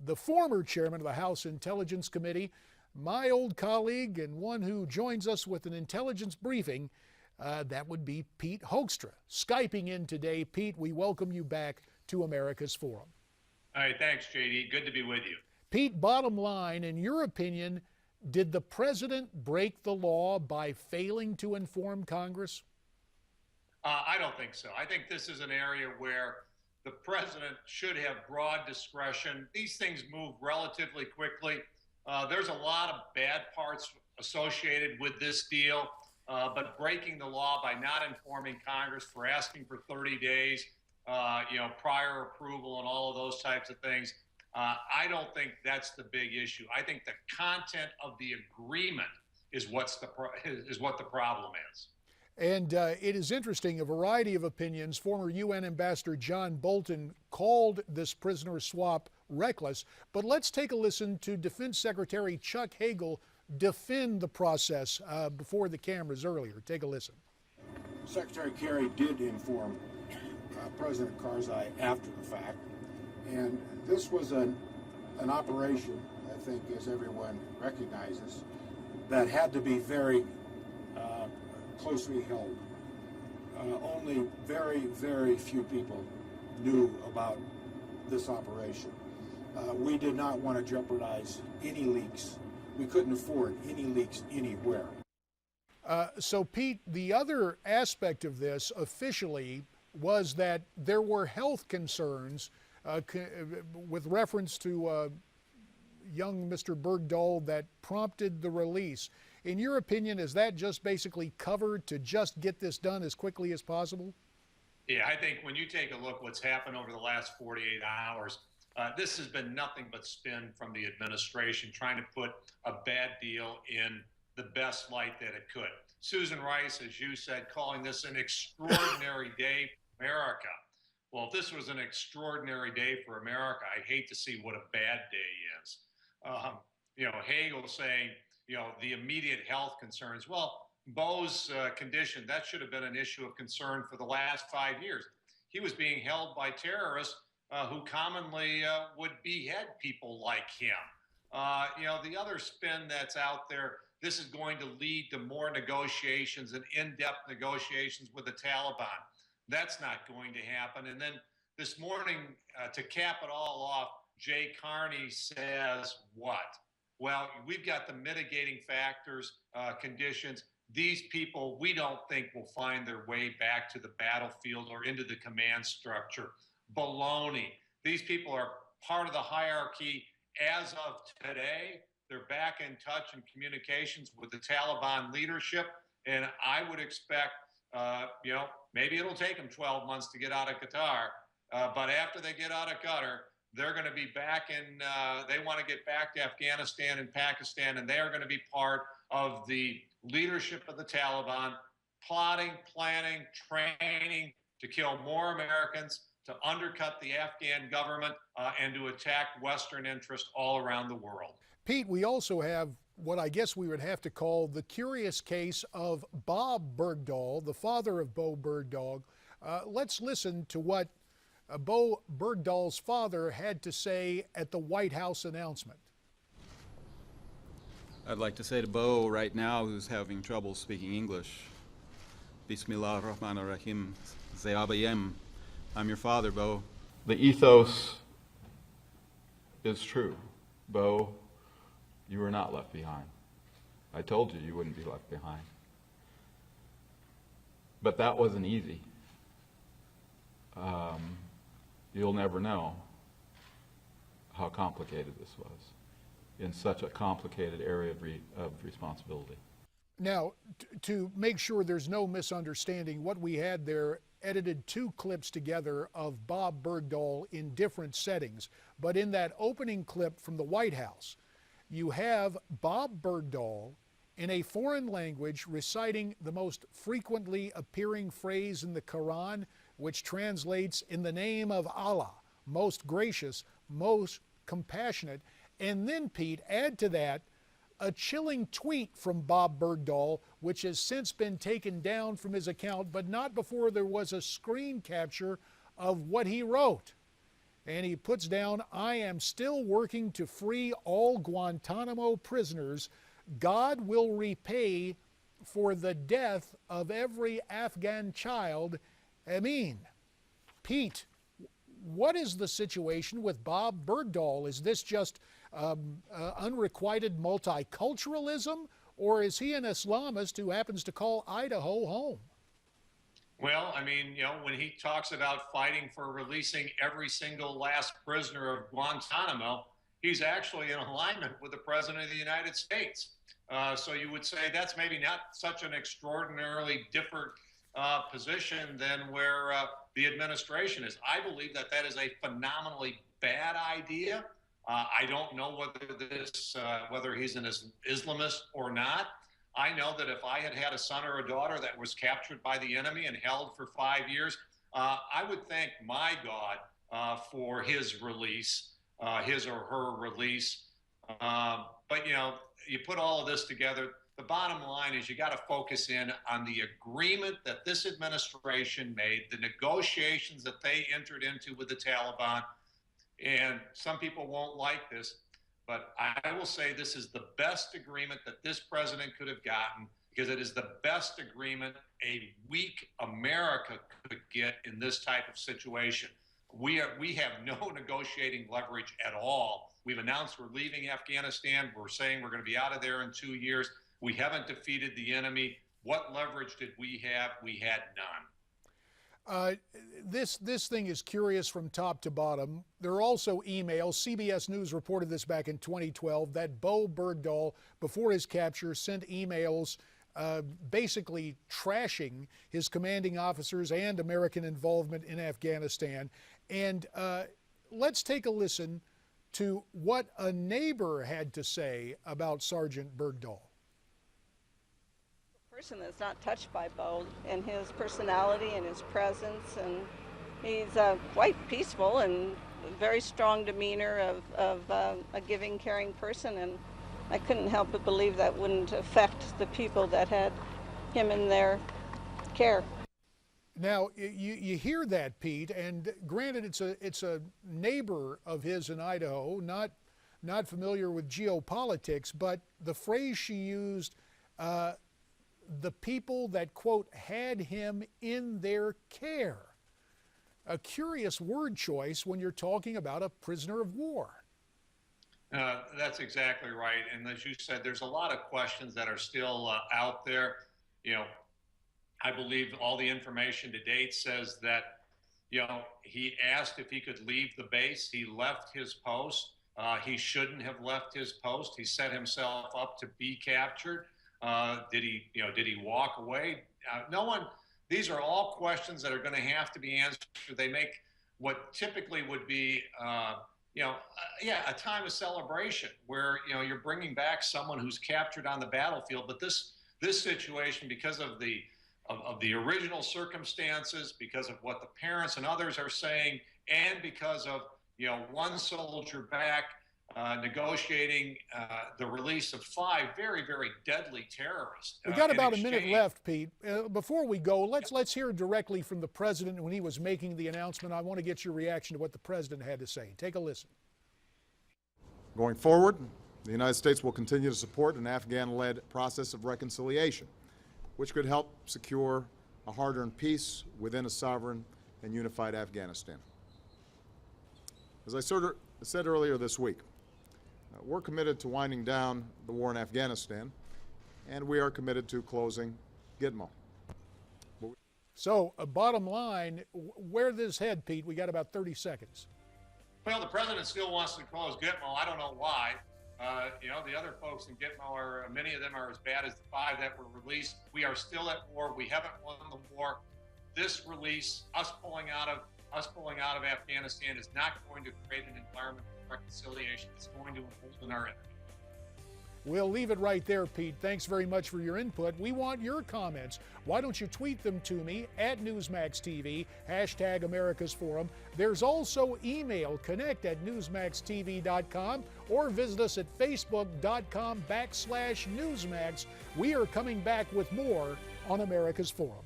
the former chairman of the House Intelligence Committee, my old colleague and one who joins us with an intelligence briefing. That would be Pete Hoekstra. Skyping in today. Pete, we welcome you back to America's Forum. All right, thanks, JD. Good to be with you. Pete, bottom line, in your opinion, did the president break the law by failing to inform Congress? I don't think so. I think this is an area where the president should have broad discretion. These things move relatively quickly. There's a lot of bad parts associated with this deal, but breaking the law by not informing Congress, for asking for 30 days, prior approval and all of those types of things, I don't think that's the big issue. I think the content of the agreement is what the problem is. And it is interesting, a variety of opinions. Former UN Ambassador John Bolton called this prisoner swap reckless. But let's take a listen to Defense Secretary Chuck Hagel defend the process before the cameras earlier. Take a listen. Secretary Kerry did inform President Karzai after the fact. And this was an operation, I think, as everyone recognizes, that had to be very closely held. Only very, very few people knew about this operation. We did not want to jeopardize any leaks. We couldn't afford any leaks anywhere. So, Pete, the other aspect of this officially was that there were health concerns with reference to young Mr. Bergdahl that prompted the release. In your opinion, is that just basically covered to just get this done as quickly as possible? Yeah, I think when you take a look what's happened over the last 48 hours, this has been nothing but spin from the administration, trying to put a bad deal in the best light that it could. Susan Rice, as you said, calling this an extraordinary day for America. Well, if this was an extraordinary day for America, I'd hate to see what a bad day is. Hagel saying, the immediate health concerns. Well, Bo's condition, that should have been an issue of concern for the last 5 years. He was being held by terrorists who commonly would behead people like him. The other spin that's out there, this is going to lead to more negotiations and in-depth negotiations with the Taliban. That's not going to happen. And then this morning, to cap it all off, Jay Carney says what? Well, we've got the mitigating factors, conditions. These people, we don't think will find their way back to the battlefield or into the command structure. Baloney. These people are part of the hierarchy as of today. They're back in touch and communications with the Taliban leadership. And I would expect, maybe it'll take them 12 months to get out of Qatar. But after they get out of Qatar, they're going to be back in, they want to get back to Afghanistan and Pakistan, and they are going to be part of the leadership of the Taliban, plotting, planning, training to kill more Americans, to undercut the Afghan government, and to attack Western interests all around the world. Pete, we also have what I guess we would have to call the curious case of Bob Bergdahl, the father of Bo Bergdahl. Let's listen to what Bo Bergdahl's father had to say at the White House announcement. I'd like to say to Bo right now, who's having trouble speaking English, Bismillah ar-Rahman ar-Rahim, Zayabayem. I'm your father, Bo. The ethos is true. Bo, you were not left behind. I told you you wouldn't be left behind. But that wasn't easy. You'll never know how complicated this was in such a complicated area of responsibility. Now, to make sure there's no misunderstanding, what we had there edited two clips together of Bob Bergdahl in different settings. But in that opening clip from the White House, you have Bob Bergdahl in a foreign language reciting the most frequently appearing phrase in the Quran, which translates in the name of Allah, most gracious, most compassionate. And then, Pete, add to that a chilling tweet from Bob Bergdahl, which has since been taken down from his account, but not before there was a screen capture of what he wrote. and he puts down, "I am still working to free all Guantanamo prisoners. God will repay for the death of every Afghan child. Amin." Pete, what is the situation with Bob Bergdahl? Is this just unrequited multiculturalism, or is he an Islamist who happens to call Idaho home? Well, I mean, when he talks about fighting for releasing every single last prisoner of Guantanamo, he's actually in alignment with the President of the United States. So you would say that's maybe not such an extraordinarily different position than where the administration is. I believe that that is a phenomenally bad idea. I don't know whether he's an Islamist or not. I know that if I had had a son or a daughter that was captured by the enemy and held for 5 years, I would thank my God for his release, his or her release. But you put all of this together, the bottom line is you got to focus in on the agreement that this administration made, the negotiations that they entered into with the Taliban. And some people won't like this, but I will say this is the best agreement that this president could have gotten, because it is the best agreement a weak America could get in this type of situation. We have no negotiating leverage at all. We've announced we're leaving Afghanistan. We're saying we're going to be out of there in 2 years. We haven't defeated the enemy. What leverage did we have? We had none. This thing is curious from top to bottom. There are also emails. CBS News reported this back in 2012 that Bo Bergdahl, before his capture, sent emails basically trashing his commanding officers and American involvement in Afghanistan. And let's take a listen to what a neighbor had to say about Sergeant Bergdahl. Person that's not touched by Bo and his personality and his presence, and he's quite peaceful and very strong demeanor of a giving, caring person, and I couldn't help but believe that wouldn't affect the people that had him in their care. Now you hear that, Pete, and granted it's a neighbor of his in Idaho, not familiar with geopolitics, but the phrase she used, the people that, quote, had him in their care. A curious word choice when you're talking about a prisoner of war. That's exactly right. And as you said, there's a lot of questions that are still out there. I believe all the information to date says that, he asked if he could leave the base. He left his post. He shouldn't have left his post. He set himself up to be captured. Did he walk away? No one. These are all questions that are going to have to be answered. They make what typically would be, a time of celebration where you're bringing back someone who's captured on the battlefield. But this situation, because of the original circumstances, because of what the parents and others are saying, and because of one soldier back. Negotiating the release of 5 very, very deadly terrorists. We got about a minute left, Pete. Before we go, let's hear directly from the president when he was making the announcement. I want to get your reaction to what the president had to say. Take a listen. Going forward, the United States will continue to support an Afghan-led process of reconciliation, which could help secure a hard-earned peace within a sovereign and unified Afghanistan. As I said earlier this week, we're committed to winding down the war in Afghanistan, and we are committed to closing Gitmo. So, bottom line, where this head, Pete? We got about 30 seconds. Well, the president still wants to close Gitmo. I don't know why. The other folks in Gitmo many of them are as bad as the 5 that were released. We are still at war. We haven't won the war. This release, us pulling out of Afghanistan, is not going to create an environment of reconciliation. It's going to embolden our enemy. We'll leave it right there, Pete. Thanks very much for your input. We want your comments. Why don't you tweet them to me at NewsmaxTV, #AmericasForum. There's also email, connect@newsmaxtv.com, or visit us at facebook.com/Newsmax. We are coming back with more on America's Forum.